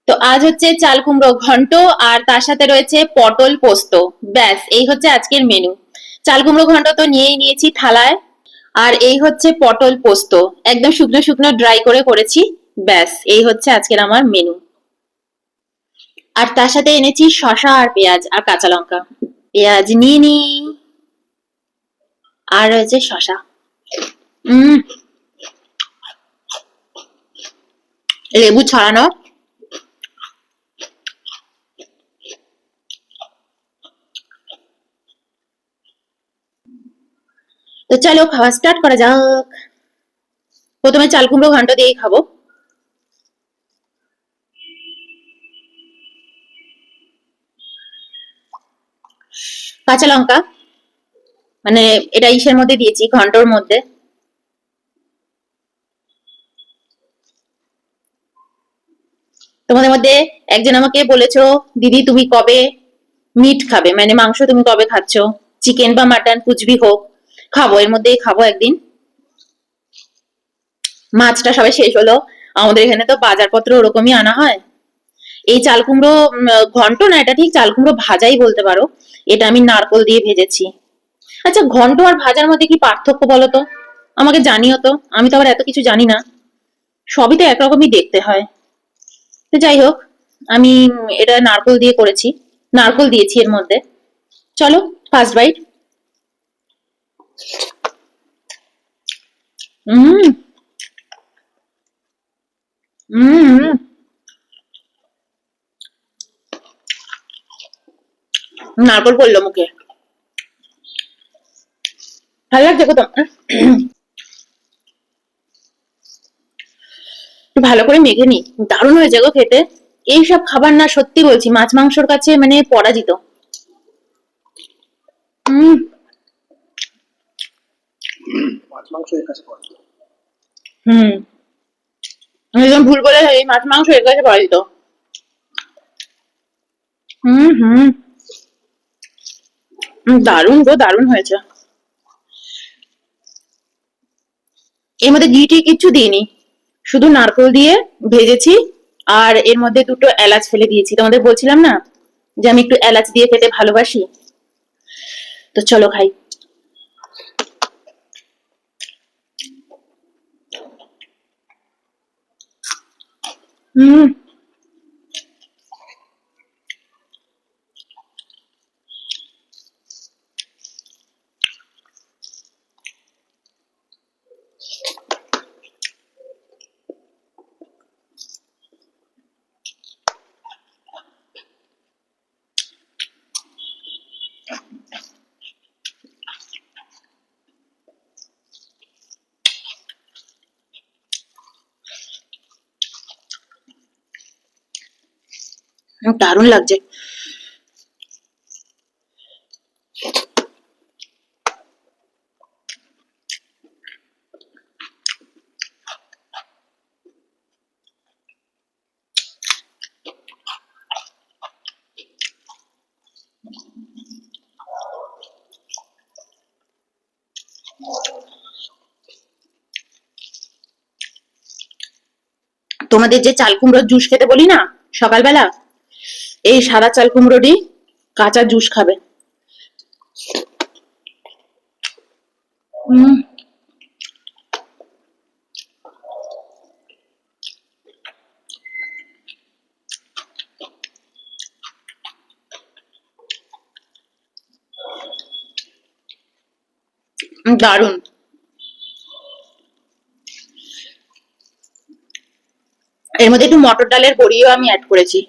তো আজ হচ্ছে চাল কুমড়ো ঘন্ট আর তার সাথে রয়েছে পটল পোস্ত। ব্যাস এই হচ্ছে আজকের মেনু। চাল কুমড়ো ঘন্ট তো নিয়েই নিয়েছি থালায়। আর এই হচ্ছে পটল পোস্ত, একদম শুকনো শুকনো ড্রাই করে করেছি। ব্যাস এই হচ্ছে আজকের আমার মেনু। আর তার সাথে এনেছি শসা আর পেঁয়াজ আর কাঁচা লঙ্কা। পেঁয়াজ নিয়ে নি, আর রয়েছে শসা। উম লেবু ছড়ানো। তো চলো খাওয়া স্টার্ট করা যাক। প্রথমে চাল কুমড়ো ঘন্ট দিয়েই খাবো। কাঁচা লঙ্কা, মানে এটা ইসের মধ্যে দিয়েছি, ঘন্টর মধ্যে। তোমাদের মধ্যে একজন আমাকে বলেছো, দিদি তুমি কবে মিট খাবে, মানে মাংস তুমি কবে খাচ্ছ, চিকেন বা মাটন কুছ ভি হোক। খাবো, এর মধ্যেই খাবো একদিন। মাছটা সবে শেষ হলো। আমাদের এখানে তো বাজারপত্র ওরকমই আনা হয়। এই চাল কুমড়ো ঘন্ট না, এটা ঠিক চাল কুমড়ো ভাজাই বলতে পারো। এটা আমি নারকোল দিয়ে ভেজেছি। আচ্ছা, ঘন্ট আর ভাজার মধ্যে কি পার্থক্য বলো তো? আমাকে জানিও তো, আমি তো আবার এত কিছু জানি না। সবই তো একরকমই দেখতে হয়। তো যাই হোক, আমি এটা নারকোল দিয়ে করেছি, নারকোল দিয়েছি এর মধ্যে। চলো, ফার্স্ট বাইট। হুম। হুম। নারকোল পড়লো মুখে। ভালো লাগছে কত। একটু ভালো করে মেখে নি, দারুণ হয়েছে গো খেতে। এইসব খাবার না, সত্যি বলছি, মাছ মাংসর কাছে মানে পরাজিত। হুম। মাছ মাংস এর কাছে পরাজিত। হুম। একদম ভুল বলে, এই মাছ মাংস এর কাছে পরাজিত। হুম হুম। দারুণ গো, দারুণ হয়েছে। এর মধ্যে ঘি টি কিচ্ছু দিইনি, শুধু নারকোল দিয়ে ভেজেছি। আর এর মধ্যে দুটো এলাচ ফেলে দিয়েছি, তোমাদের বলছিলাম না যে আমি একটু এলাচ দিয়ে খেতে ভালোবাসি। তো চলো খাই। হুম। দারুণ লাগছে। তোমাদের যে চাল কুমড়োর জুস খেতে বলি না সকালবেলা, এই সাদা চাল কুমড়োরই কাঁচা জুস খাবে। হুম। দারুণ। এর মধ্যে একটু মটর ডালের বড়িও আমি অ্যাড করেছি।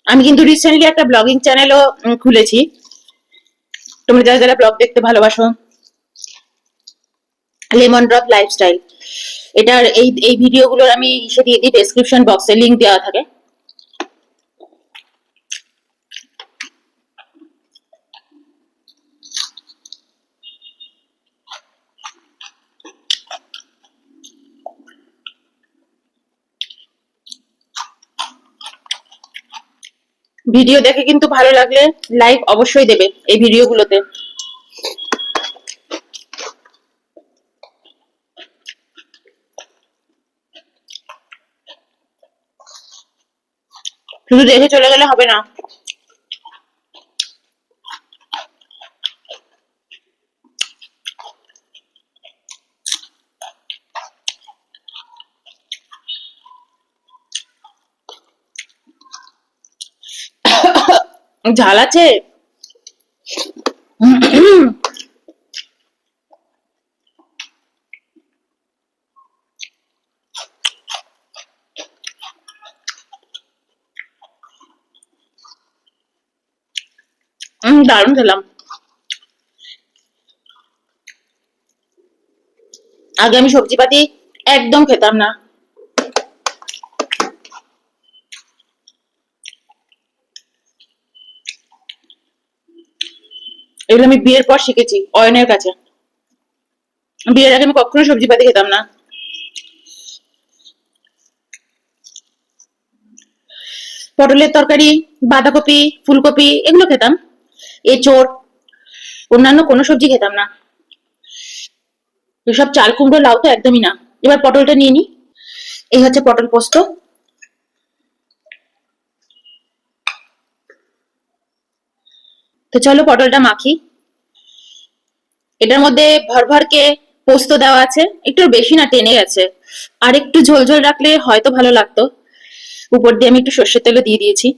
আমি কিন্তু রিসেন্টলি একটা ব্লগিং চ্যানেলও খুলেছি। তোমরা যারা যারা ব্লগ দেখতে ভালোবাসো, লেমন ড্রপ লাইফস্টাইল, এটার এই ভিডিওগুলোর আমি ইসে দিয়ে দিই, ডেসক্রিপশন বক্সে লিংক দেওয়া থাকে। ভিডিও দেখে কিন্তু ভালো লাগলে লাইক অবশ্যই দেবে এই ভিডিওগুলোতে। শুধু দেখে চলে গেলে হবে না। ঝাল আছে। দারুণ খেলাম। আগে আমি সবজিপাতি একদম খেতাম না। এগুলো আমি বিয়ের পর শিখেছি অয়নের কাছে। বিয়ের আগে আমি কখনো সবজিপাতি খেতাম না। পটলের তরকারি, বাঁধাকপি, ফুলকপি এগুলো খেতাম। এঁচোড়, অন্যান্য কোনো সবজি খেতাম না। এসব চাল কুমড়ো লাউ তো একদমই না। এবার পটলটা নিয়ে নি। এই হচ্ছে পটল পোস্ত। তো চলো পটলটা মাখি। এটার মধ্যে ভরভরকে পোস্ত দেওয়া আছে, একটু বেশি না, টেনে গেছে। আর একটু ঝোল ঝোল রাখলে হয়তো ভালো লাগতো। উপর দিয়ে আমি একটু সর্ষের তেলও দিয়ে দিয়েছি।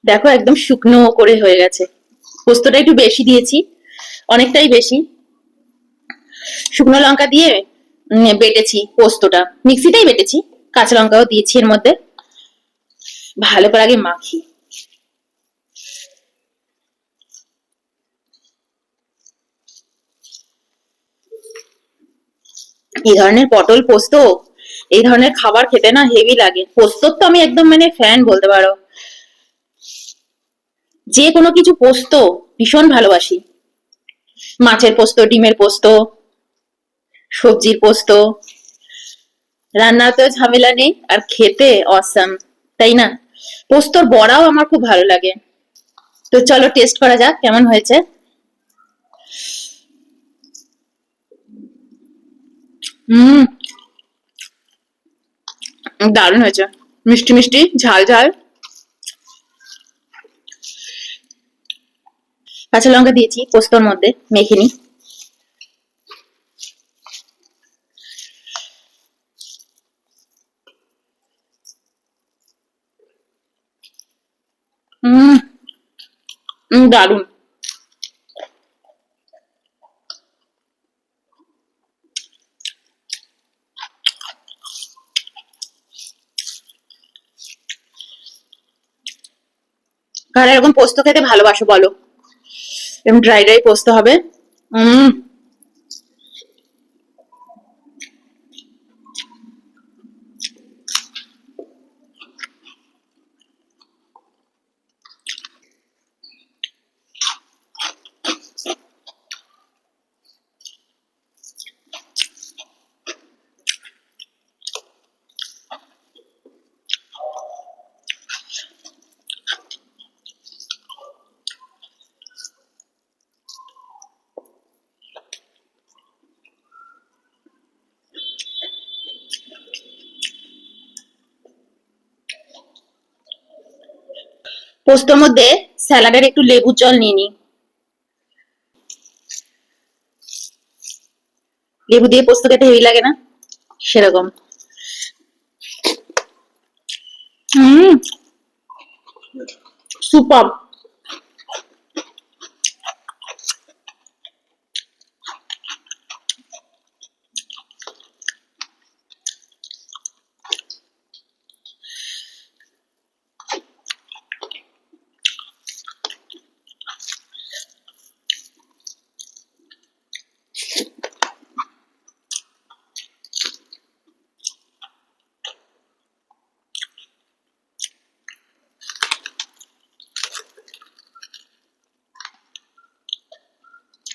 দেখো একদম শুকনো করে হয়ে গেছে। পোস্তটা একটু বেশি দিয়েছি, অনেকটাই বেশি। শুকনো লঙ্কা দিয়ে বেটেছি পোস্তটা, মিক্সিটাই বেটেছি। কাঁচা লঙ্কাও দিয়েছি এর মধ্যে। ভালো করে আগে মাখি। এই ধরনের পটল পোস্ত, এই ধরনের খাবার খেতে না হেভি লাগে। পোস্তর তো আমি একদম মানে ফ্যান বলতে পারো। যে কোনো কিছু পোস্ত ভীষণ ভালোবাসি। মাছের পোস্ত, ডিমের পোস্ত, সবজির পোস্ত, রান্নাতেও ঝামেলা নেই আর খেতে অসাম, তাই না? পোস্তর বড়াও আমার খুব ভালো লাগে। তো চলো টেস্ট করা যাক কেমন হয়েছে। হুম, দারুণ হয়েছে। মিষ্টি মিষ্টি, ঝাল ঝাল। কাঁচা লঙ্কা দিয়েছি পোস্তর মধ্যে, মেখে নি। হুম, দারুণ। কারা এরকম পোস্ত খেতে ভালোবাসো বলো? এরকম ড্রাই ড্রাই পোস্ত হবে। হুম, পোস্তর মধ্যে স্যালাডের একটু লেবুর জল নিয়ে নি। লেবু দিয়ে পোস্ত খেতে হেভি লাগে না? সেরকম। হুম, সুপার।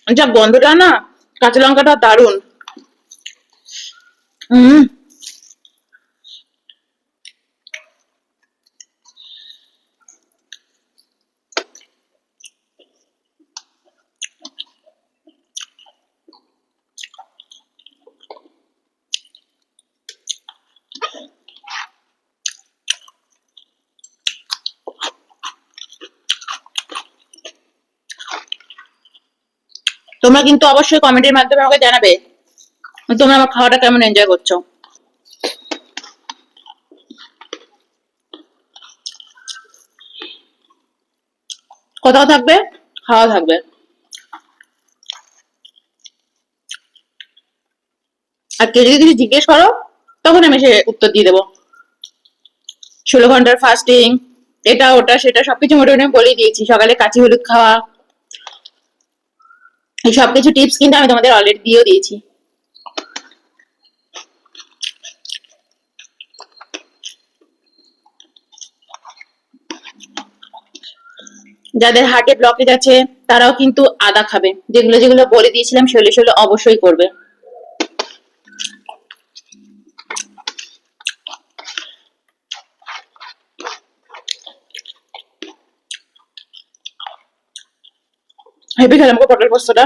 যা গন্ধটা না, কাঁচা লঙ্কাটা দারুণ। হুম। তোমরা কিন্তু অবশ্যই কমেন্টের মাধ্যমে আমাকে জানাবে তোমরা আমার খাওয়াটা কেমন এনজয় করছো। কথাও থাকবে, খাওয়া থাকবে। আর কেউ যদি কিছু জিজ্ঞেস করো তখন আমি সে উত্তর দিয়ে দেবো। 16 ঘন্টার ফাস্টিং, এটা ওটা সেটা সবকিছু মোটামুটি আমি বলেই দিয়েছি। সকালে কাঁচি হলুদ খাওয়া, এই সবকিছু টিপস কিন্তু আমি তোমাদের অলরেডি দিয়েও দিয়েছি। যাদের হার্টে ব্লকেজ আছে তারাও কিন্তু আদা খাবে, যেগুলো যেগুলো বলে দিয়েছিলাম সেগুলো সেগুলো অবশ্যই করবে। হেভি খেলাম গো পটল পোস্তটা।